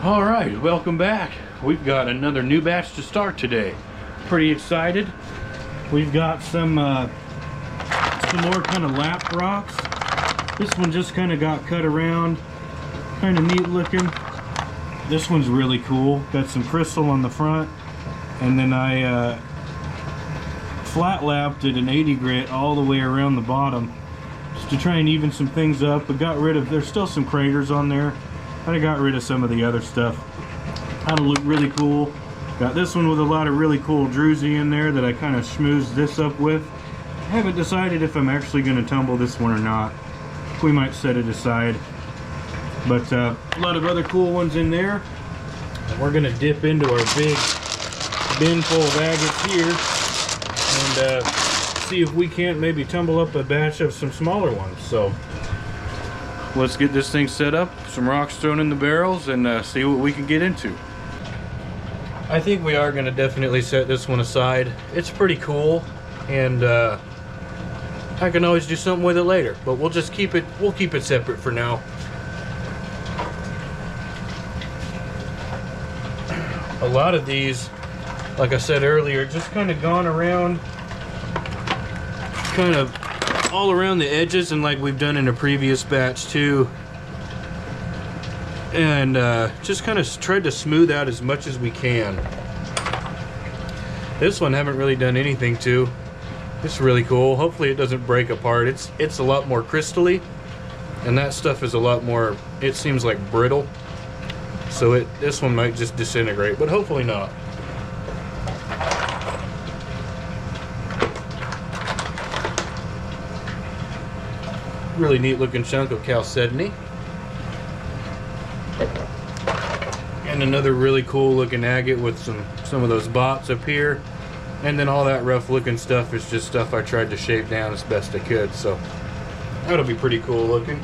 All right, welcome back. We've got another new batch to start today. Pretty excited. We've got some more kind of lap rocks. This one just kind of got cut around, kind of neat looking. This one's really cool. Got some crystal on the front, and then I flat lapped it in 80 grit all the way around the bottom just to try and even some things up. But got rid of, there's still some craters on there. I got rid of some of the other stuff. Kind of look really cool. Got this one with a lot of really cool druzy in there that I kind of schmoozed this up with. I haven't decided if I'm actually going to tumble this one or not. We might set it aside. But a lot of other cool ones in there. And we're going to dip into our big bin full of agates here and see if we can't maybe tumble up a batch of some smaller ones. So let's get this thing set up, some rocks thrown in the barrels, and see what we can get into. I think we are going to definitely set this one aside. It's pretty cool, and I can always do something with it later, but we'll just keep it, we'll keep it separate for now. A lot of these, like I said earlier, just kind of gone around, kind of all around the edges, and like we've done in a previous batch too, and just kind of tried to smooth out as much as we can. This one haven't really done anything to. It's really cool. Hopefully it doesn't break apart. It's a lot more crystally, and that stuff is a lot more, it seems like brittle, so this one might just disintegrate, but hopefully not. Really neat looking chunk of chalcedony. And another really cool looking agate with some of those bots up here. And then all that rough looking stuff is just stuff I tried to shave down as best I could. So that'll be pretty cool looking.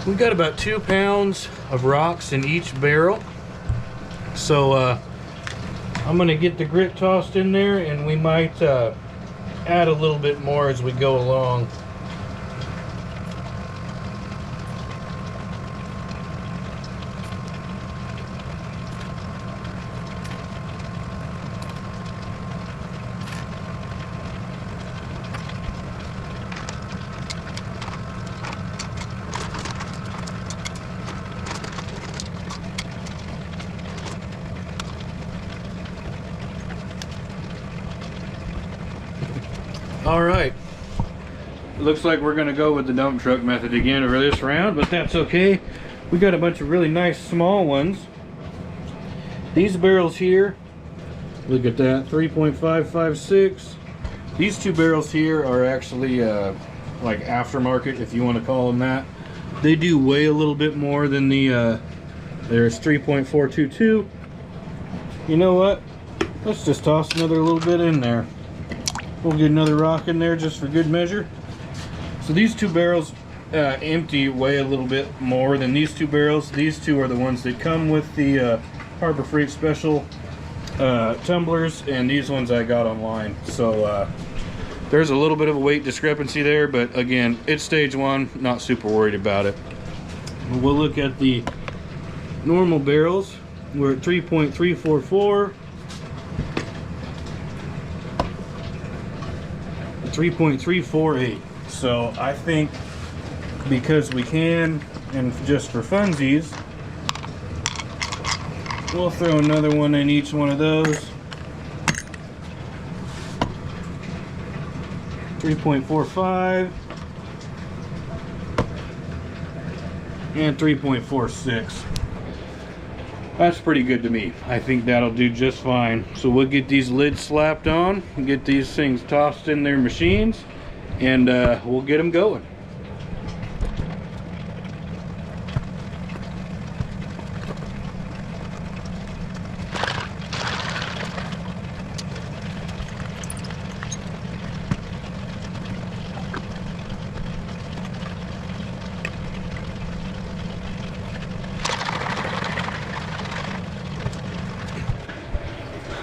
We've got about 2 pounds of rocks in each barrel, so I'm gonna get the grit tossed in there, and we might add a little bit more as we go along. Alright, looks like we're going to go with the dump truck method again for this round, but that's okay. We got a bunch of really nice small ones. These barrels here, look at that, 3.556. These 2 barrels here are actually like aftermarket, if you want to call them that. They do weigh a little bit more than the, there's 3.422. You know what? Let's just toss another little bit in there. We'll get another rock in there just for good measure. So these 2 barrels empty weigh a little bit more than these 2 barrels. These 2 are the ones that come with the Harbor Freight Special tumblers, and these ones I got online. So there's a little bit of a weight discrepancy there, but again, it's stage 1, not super worried about it. We'll look at the normal barrels. We're at 3.344. 3.348. So I think because we can, and just for funsies, we'll throw another one in each one of those. 3.45 and 3.46. That's pretty good to me. I think that'll do just fine. So we'll get these lids slapped on and get these things tossed in their machines, and we'll get them going.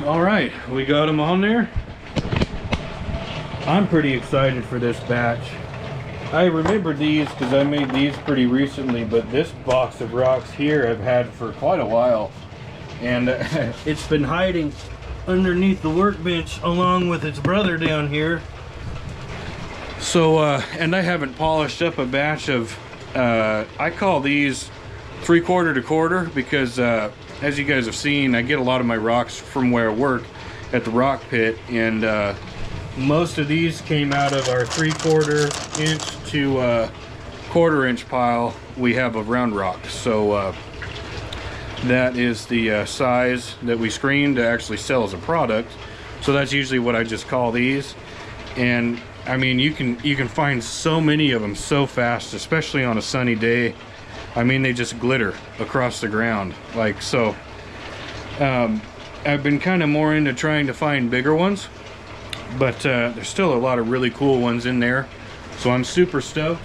All right, we got them on there. I'm pretty excited for this batch. I remember these because I made these pretty recently, but this box of rocks here I've had for quite a while, and it's been hiding underneath the workbench along with its brother down here. So and I haven't polished up a batch of I call these 3/4 to quarter because as you guys have seen, I get a lot of my rocks from where I work at the rock pit, and most of these came out of our 3/4 inch to 1/4 inch pile we have of round rock. So that is the size that we screen to actually sell as a product. So that's usually what I just call these. And I mean, you can find so many of them so fast, especially on a sunny day. I mean, they just glitter across the ground like so. I've been kind of more into trying to find bigger ones, but there's still a lot of really cool ones in there. So I'm super stoked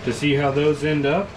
to see how those end up.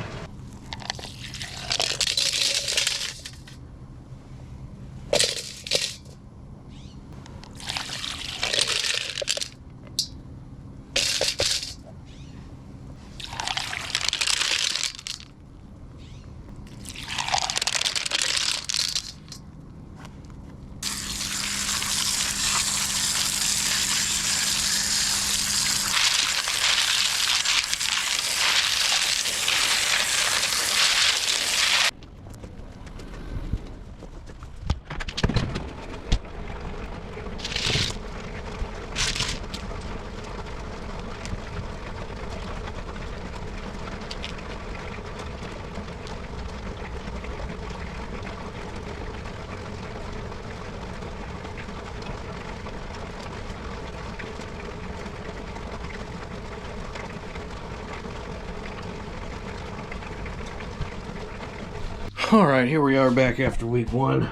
All right, here we are back after week 1,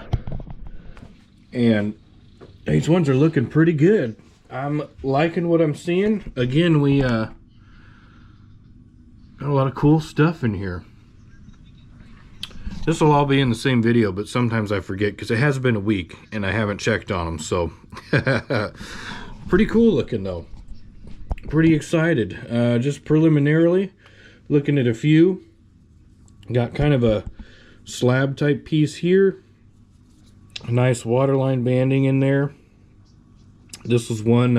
and these ones are looking pretty good. I'm liking what I'm seeing. Again, we got a lot of cool stuff in here. This will all be in the same video, but sometimes I forget because it has been a week and I haven't checked on them. So pretty cool looking though. Pretty excited. Just preliminarily looking at a few. Got kind of a slab type piece here, a nice waterline banding in there. This was one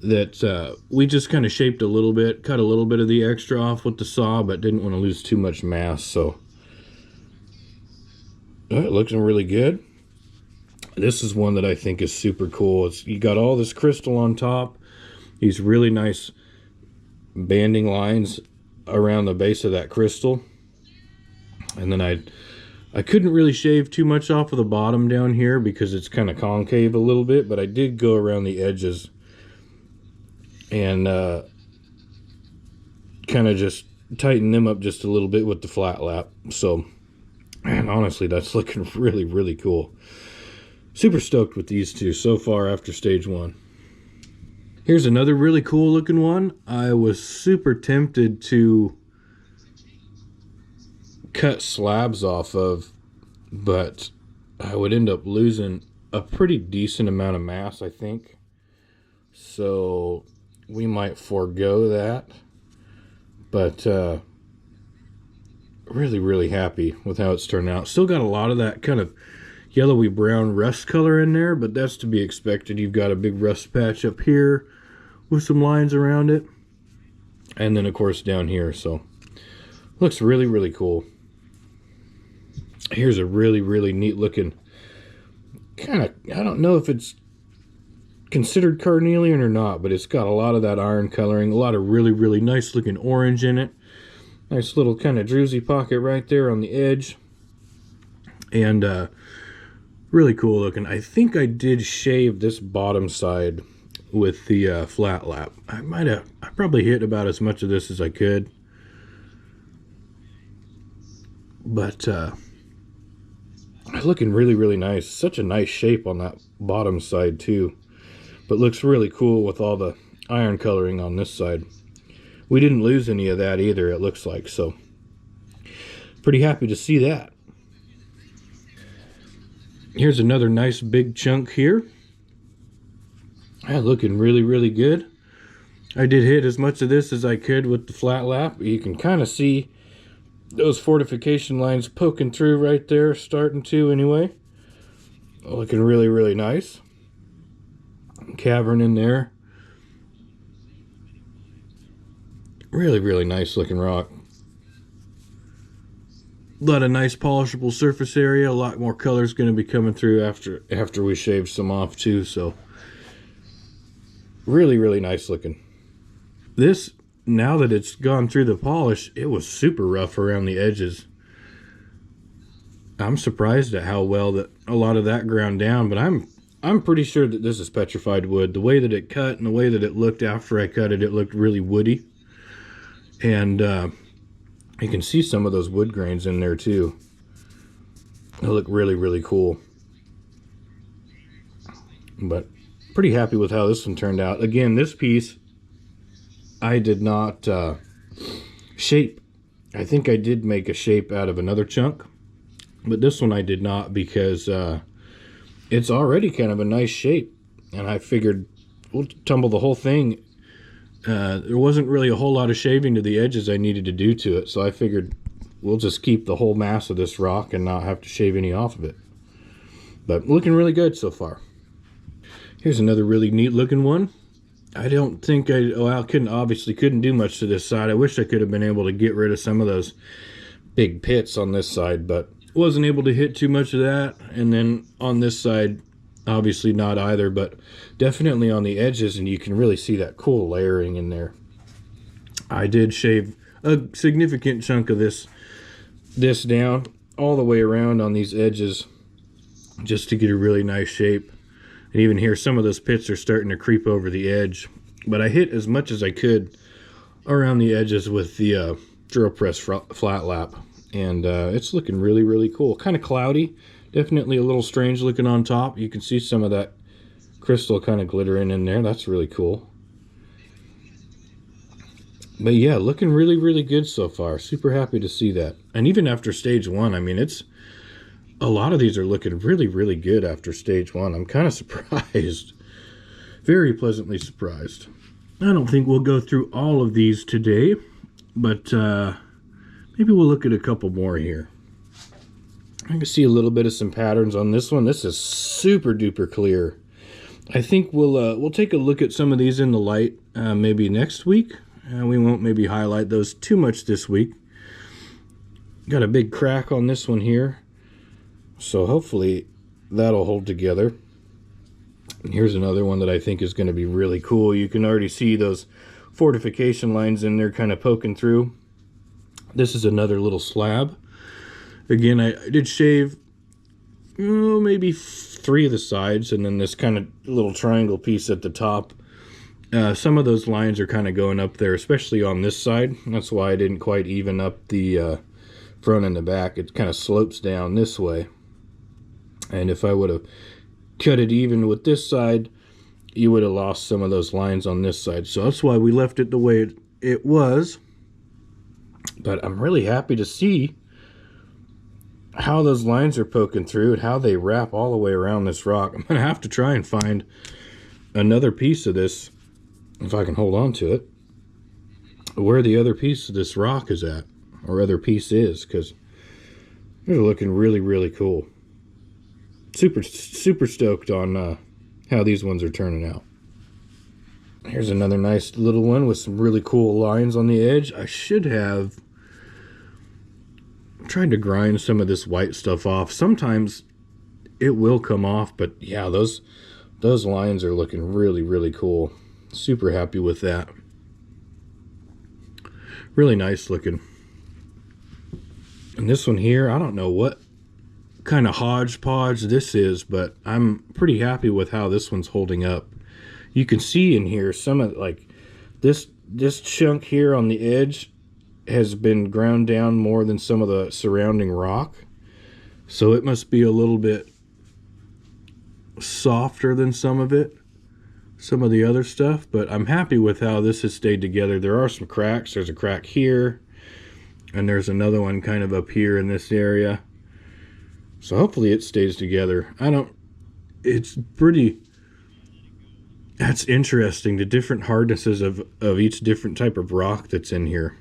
that we just kind of shaped a little bit, cut a little bit of the extra off with the saw, but didn't want to lose too much mass, so it looks really good. This is one that I think is super cool. You got all this crystal on top, these really nice banding lines around the base of that crystal. And then I couldn't really shave too much off of the bottom down here because it's kind of concave a little bit, but I did go around the edges and kind of just tighten them up just a little bit with the flat lap. So, man, honestly, that's looking really, really cool. Super stoked with these two so far after stage 1. Here's another really cool looking one. I was super tempted to cut slabs off of, but I would end up losing a pretty decent amount of mass, I think. So we might forego that. But really, really happy with how it's turned out. Still got a lot of that kind of yellowy brown rust color in there, but that's to be expected. You've got a big rust patch up here with some lines around it, and then of course down here. So looks really, really cool. Here's a really, really neat looking kind of, I don't know if it's considered carnelian or not, but it's got a lot of that iron coloring, a lot of really, really nice looking orange in it. Nice little kind of druzy pocket right there on the edge. And really cool looking. I think I did shave this bottom side with the flat lap. I probably hit about as much of this as I could. But looking really, really nice. Such a nice shape on that bottom side too. But looks really cool with all the iron coloring on this side. We didn't lose any of that either, it looks like, so pretty happy to see that. Here's another nice big chunk here. Looking really, really good. I did hit as much of this as I could with the flat lap. You can kind of see those fortification lines poking through right there, starting to anyway. Looking really, really nice. Cavern in there. Really, really nice looking rock. A lot of nice polishable surface area. A lot more color is going to be coming through after we shave some off too. So really, really nice looking. This, now that it's gone through the polish, it was super rough around the edges. I'm surprised at how well that a lot of that ground down, but I'm pretty sure that this is petrified wood. The way that it cut and the way that it looked after I cut it, it looked really woody. And you can see some of those wood grains in there too. They look really, really cool. But pretty happy with how this one turned out. Again, this piece I did not shape. I think I did make a shape out of another chunk, but this one I did not, because it's already kind of a nice shape, and I figured we'll tumble the whole thing. There wasn't really a whole lot of shaving to the edges I needed to do to it, so I figured we'll just keep the whole mass of this rock and not have to shave any off of it. But looking really good so far. Here's another really neat looking one. I don't think obviously couldn't do much to this side. I wish I could have been able to get rid of some of those big pits on this side, but wasn't able to hit too much of that. And then on this side, obviously not either, but definitely on the edges, and you can really see that cool layering in there. I did shave a significant chunk of this down all the way around on these edges just to get a really nice shape. And even here, some of those pits are starting to creep over the edge, but I hit as much as I could around the edges with the drill press flat lap, and it's looking really, really cool. Kind of cloudy. Definitely a little strange looking on top. You can see some of that crystal kind of glittering in there. That's really cool. But yeah, looking really, really good so far. Super happy to see that. And even after stage one, I mean, a lot of these are looking really, really good after stage one. I'm kind of surprised. Very pleasantly surprised. I don't think we'll go through all of these today, but maybe we'll look at a couple more here. I can see a little bit of some patterns on this one. This is super duper clear. I think we'll take a look at some of these in the light maybe next week. We won't maybe highlight those too much this week. Got a big crack on this one here, so hopefully that'll hold together. And here's another one that I think is going to be really cool. You can already see those fortification lines in there kind of poking through. This is another little slab. Again, I did shave maybe 3 of the sides, and then this kind of little triangle piece at the top. Some of those lines are kind of going up there, especially on this side. That's why I didn't quite even up the front and the back. It kind of slopes down this way. And if I would have cut it even with this side, you would have lost some of those lines on this side. So that's why we left it the way it was. But I'm really happy to see how those lines are poking through and how they wrap all the way around this rock. I'm going to have to try and find another piece of this, if I can hold on to it, where the other piece of this rock is at, or other piece is, because they're looking really, really cool. Super stoked on how these ones are turning out. Here's another nice little one with some really cool lines on the edge. I should have tried to grind some of this white stuff off. Sometimes it will come off, but yeah, those those lines are looking really, really cool. Super happy with that. Really nice looking. And this one here, I don't know what kind of hodgepodge this is, but I'm pretty happy with how this one's holding up. You can see in here some of, like, this chunk here on the edge has been ground down more than some of the surrounding rock. So it must be a little bit softer than some of the other stuff, but I'm happy with how this has stayed together. There are some cracks. There's a crack here, and there's another one kind of up here in this area. So hopefully it stays together. It's pretty, that's interesting, the different hardnesses of each different type of rock that's in here.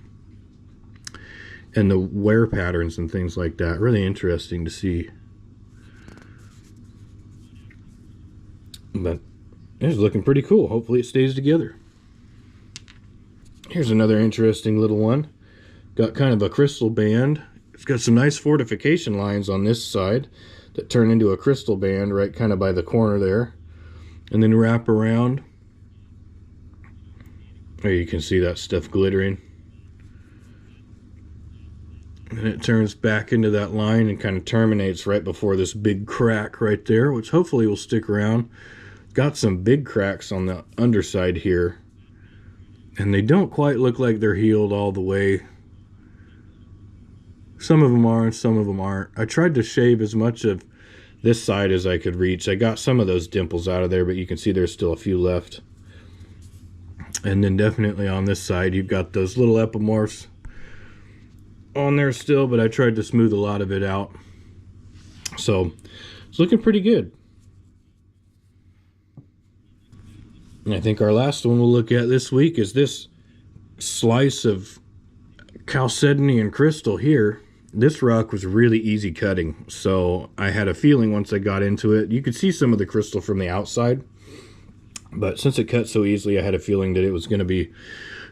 And the wear patterns and things like that. Really interesting to see. But it's looking pretty cool. Hopefully it stays together. Here's another interesting little one. Got kind of a crystal band. It's got some nice fortification lines on this side that turn into a crystal band right kind of by the corner there. And then wrap around. There you can see that stuff glittering. And it turns back into that line and kind of terminates right before this big crack right there, which hopefully will stick around. Got some big cracks on the underside here. And they don't quite look like they're healed all the way. Some of them are and some of them aren't. I tried to shave as much of this side as I could reach. I got some of those dimples out of there, but you can see there's still a few left. And then definitely on this side, you've got those little epimorphs on there still, but I tried to smooth a lot of it out. So it's looking pretty good. And I think our last one we'll look at this week is this slice of chalcedony and crystal here. This rock was really easy cutting, so I had a feeling once I got into it, you could see some of the crystal from the outside, but since it cut so easily, I had a feeling that it was going to be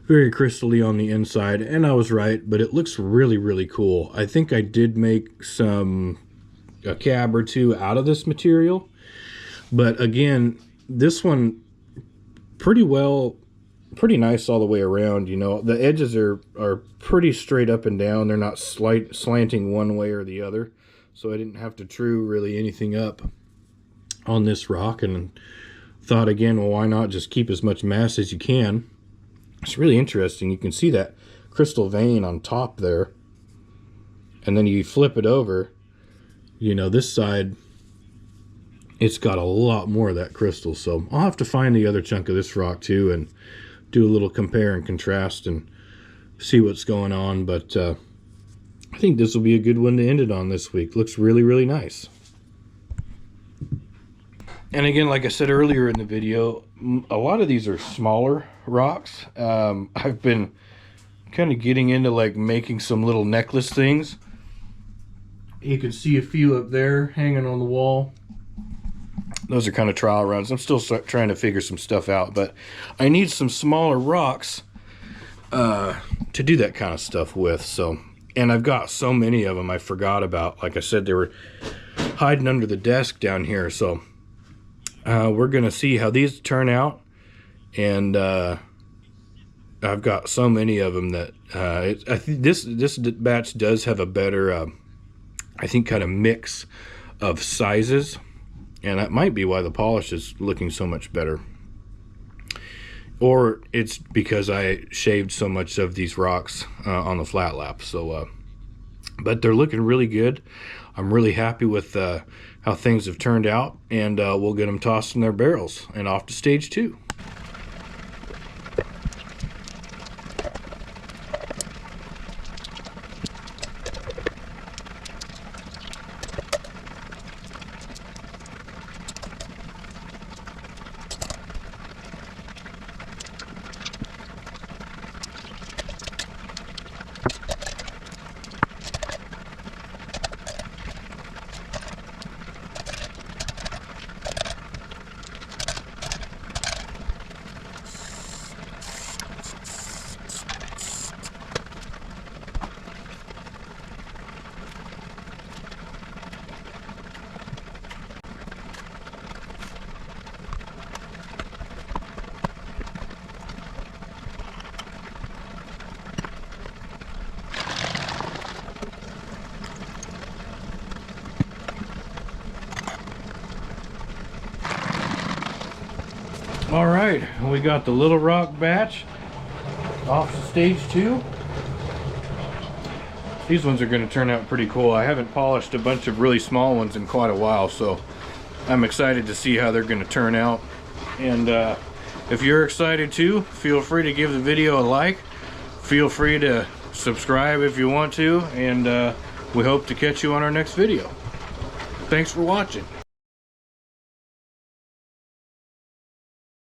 very crystally on the inside, and I was right. But it looks really, really cool. I think I did make a cab or two out of this material, but again, this one pretty nice all the way around. You know, the edges are pretty straight up and down. They're not slanting one way or the other, so I didn't have to true really anything up on this rock, and thought again, well, why not just keep as much mass as you can. It's really interesting. You can see that crystal vein on top there, and then you flip it over, you know, this side, it's got a lot more of that crystal. So I'll have to find the other chunk of this rock too and do a little compare and contrast and see what's going on. But I think this will be a good one to end it on this week. Looks really, really nice. And again, like I said earlier in the video, a lot of these are smaller rocks. I've been kind of getting into like making some little necklace things. You can see a few up there hanging on the wall. Those are kind of trial runs. I'm still trying to figure some stuff out, but I need some smaller rocks to do that kind of stuff with. So, and I've got so many of them I forgot about. Like I said, they were hiding under the desk down here. So we're gonna see how these turn out, and I've got so many of them that I think this batch does have a better, I think, kind of mix of sizes. And that might be why the polish is looking so much better. Or it's because I shaved so much of these rocks on the flat lap. So, but they're looking really good. I'm really happy with how things have turned out. And we'll get them tossed in their barrels and off to stage 2. All right, we got the Little Rock batch off to stage 2. These ones are going to turn out pretty cool. I haven't polished a bunch of really small ones in quite a while, so I'm excited to see how they're going to turn out. And if you're excited too, feel free to give the video a like. Feel free to subscribe if you want to, and we hope to catch you on our next video. Thanks for watching.